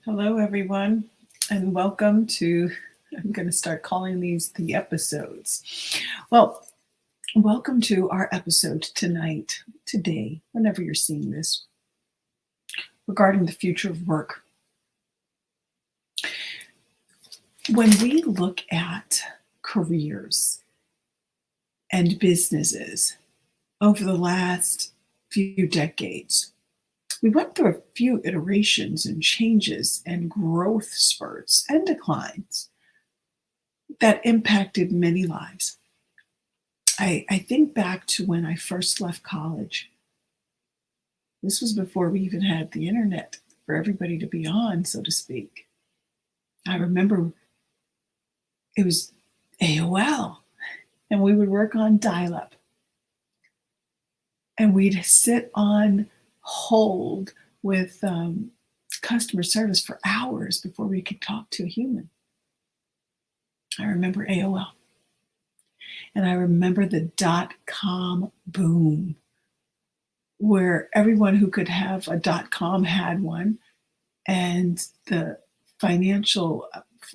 Hello, everyone, and welcome to, I'm going to start calling these the episodes. Well, welcome to our episode tonight, today, whenever you're seeing this, regarding the future of work. When we look at careers and businesses over the last few decades, we went through a few iterations and changes and growth spurts and declines that impacted many lives. I think back to when I first left college. This was before we even had the internet for everybody to be on, so to speak. I remember it was AOL, and we would work on dial-up. And we'd sit on hold with customer service for hours before we could talk to a human. I remember AOL. And I remember the .com boom, where everyone who could have a .com had one, and the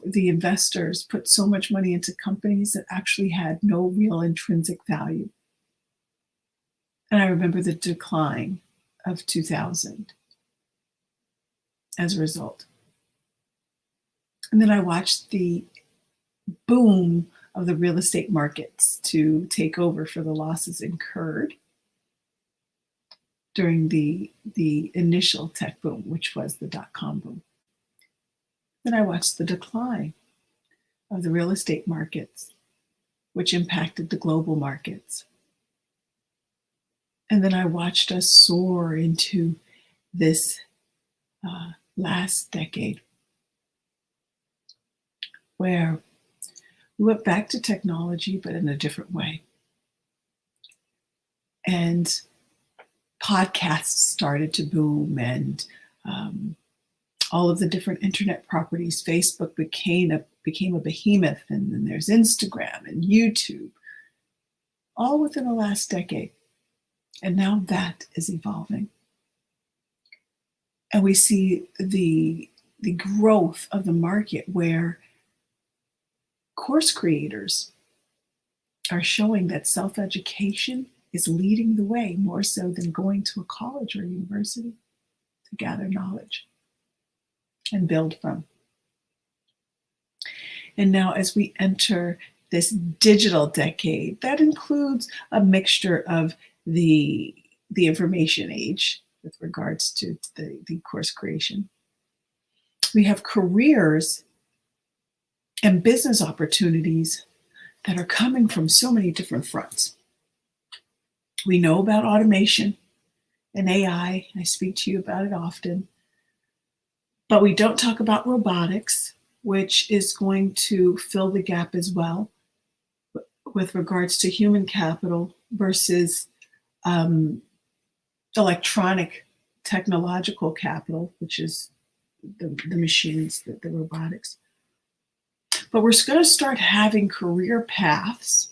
investors put so much money into companies that actually had no real intrinsic value. And I remember the decline of 2000 as a result. And then I watched the boom of the real estate markets to take over for the losses incurred during the initial tech boom, which was the .com boom. Then I watched the decline of the real estate markets, which impacted the global markets. And then I watched us soar into this last decade, where we went back to technology, but in a different way. And podcasts started to boom, and all of the different internet properties. Facebook became a behemoth, and then there's Instagram and YouTube, all within the last decade. And now that is evolving. And we see the growth of the market where course creators are showing that self-education is leading the way more so than going to a college or university to gather knowledge and build from. And now as we enter this digital decade, that includes a mixture of the information age with regards to the course creation. We have careers and business opportunities that are coming from so many different fronts. We know about automation and AI. I speak to you about it often. But we don't talk about robotics, which is going to fill the gap as well with regards to human capital versus electronic technological capital, which is the machines, the robotics. But we're going to start having career paths.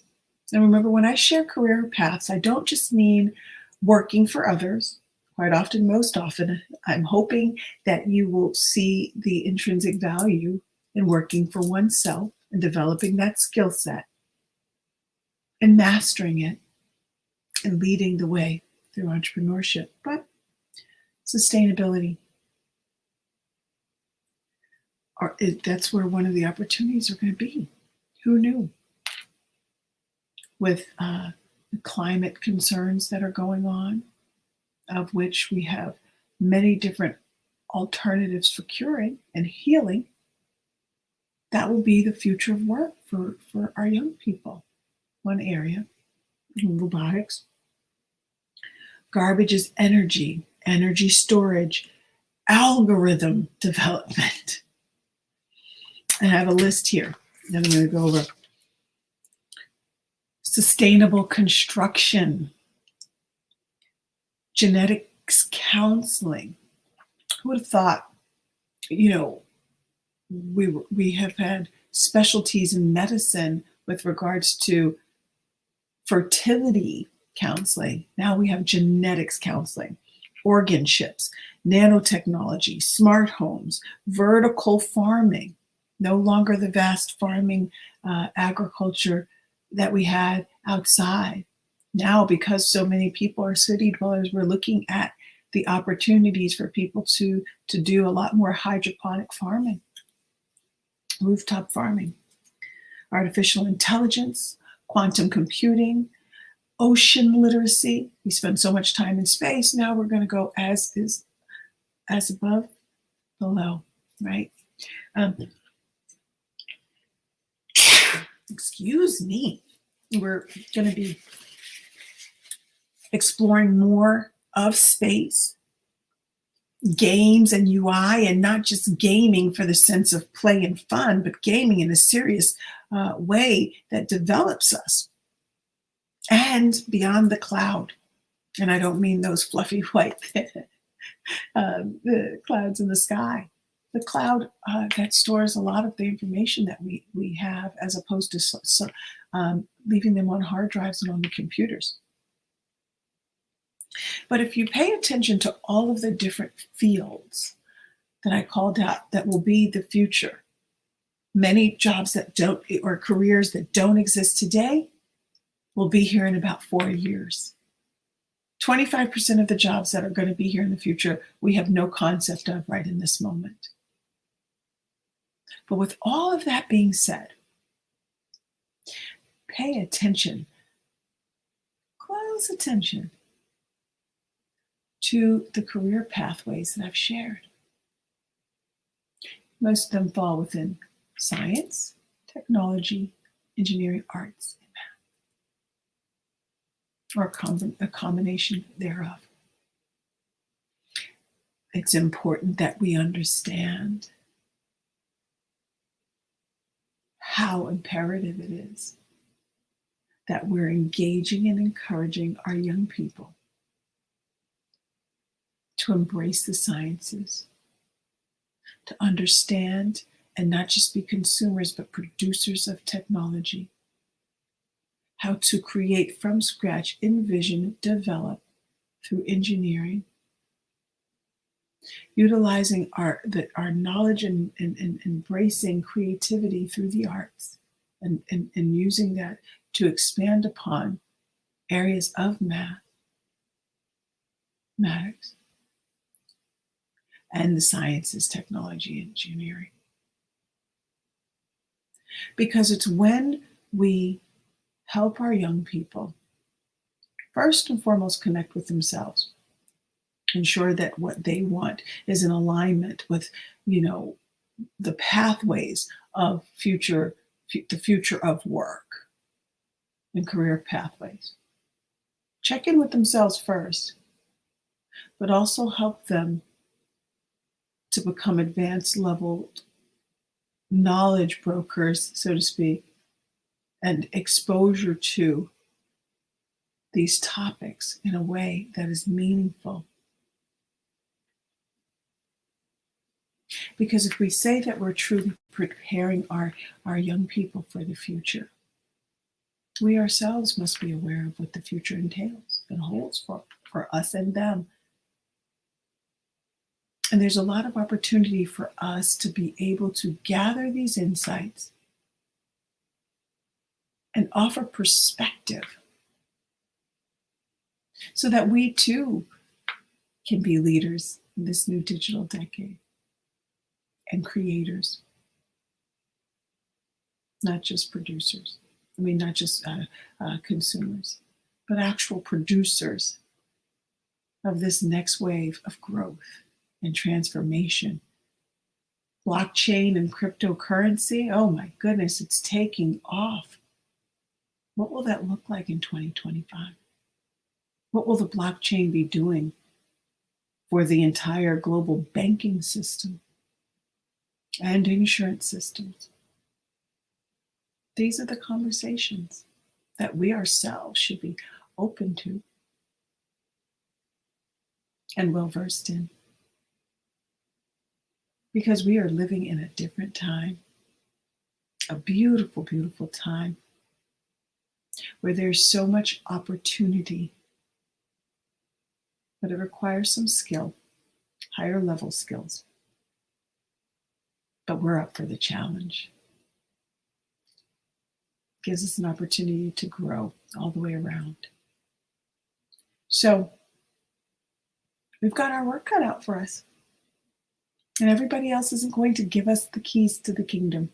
And remember, when I share career paths, I don't just mean working for others. Quite often, most often, I'm hoping that you will see the intrinsic value in working for oneself and developing that skill set and mastering it and leading the way through entrepreneurship. But sustainability, that's where one of the opportunities are going to be. Who knew? With the climate concerns that are going on, of which we have many different alternatives for curing and healing, that will be the future of work for our young people. One area, robotics. Garbage is energy storage, algorithm development. And I have a list here that I'm going to go over. Sustainable construction, genetics counseling. Who would have thought, we have had specialties in medicine with regards to fertility counseling. Now we have genetics counseling, organ chips. nanotechnology, smart homes, vertical farming, no longer the vast farming agriculture that we had outside. Now, because so many people are city dwellers, we're looking at the opportunities for people to do a lot more hydroponic farming, rooftop farming, artificial intelligence, quantum computing, ocean literacy. We spend so much time in space. Now we're going to go as above, below, right? Excuse me. We're going to be exploring more of space, games and UI, and not just gaming for the sense of play and fun, but gaming in a serious way that develops us. And beyond the cloud. And I don't mean those fluffy white the clouds in the sky. The cloud that stores a lot of the information that we have, as opposed to leaving them on hard drives and on the computers. But if you pay attention to all of the different fields that I called out that will be the future, many jobs that don't, or careers that don't exist today, will be here in about 4 years. 25% of the jobs that are going to be here in the future, we have no concept of right in this moment. But with all of that being said, pay attention, close attention to the career pathways that I've shared. Most of them fall within science, technology, engineering, arts, and math, or a combination thereof. It's important that we understand how imperative it is that we're engaging and encouraging our young people to embrace the sciences, to understand and not just be consumers, but producers of technology, how to create from scratch, envision, develop through engineering, utilizing our knowledge and embracing creativity through the arts, and using that to expand upon areas of mathematics, and the sciences, technology, engineering. Because it's when we help our young people, first and foremost, connect with themselves, ensure that what they want is in alignment with, the pathways of the future of work and career pathways. Check in with themselves first, but also help them to become advanced level knowledge brokers, so to speak, and exposure to these topics in a way that is meaningful. Because if we say that we're truly preparing our young people for the future, we ourselves must be aware of what the future entails and holds for us and them. And there's a lot of opportunity for us to be able to gather these insights and offer perspective so that we too can be leaders in this new digital decade and creators, not just producers. Not just consumers, but actual producers of this next wave of growth and transformation. Blockchain and cryptocurrency, oh my goodness, it's taking off. What will that look like in 2025? What will the blockchain be doing for the entire global banking system and insurance systems? These are the conversations that we ourselves should be open to and well-versed in. Because we are living in a different time, a beautiful, beautiful time, where there's so much opportunity, but it requires some skill. higher level skills. But we're up for the challenge. Gives us an opportunity to grow all the way around. So we've got our work cut out for us. And everybody else isn't going to give us the keys to the kingdom.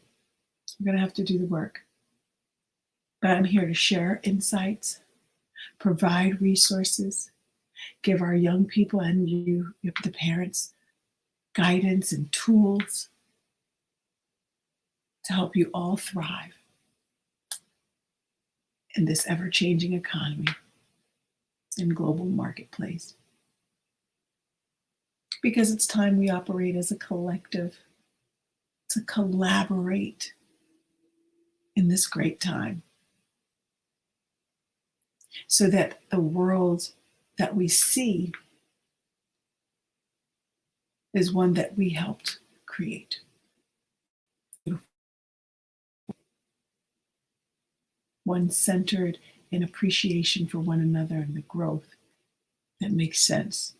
We're going to have to do the work. But I'm here to share insights, provide resources, give our young people and you, the parents, guidance and tools to help you all thrive in this ever-changing economy and global marketplace. Because it's time we operate as a collective to collaborate in this great time so that the world that we see is one that we helped create. One centered in appreciation for one another and the growth that makes sense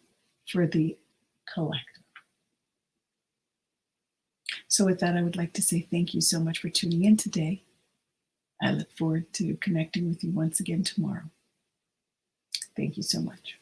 for the collective. So with that, I would like to say thank you so much for tuning in today. I look forward to connecting with you once again tomorrow. Thank you so much.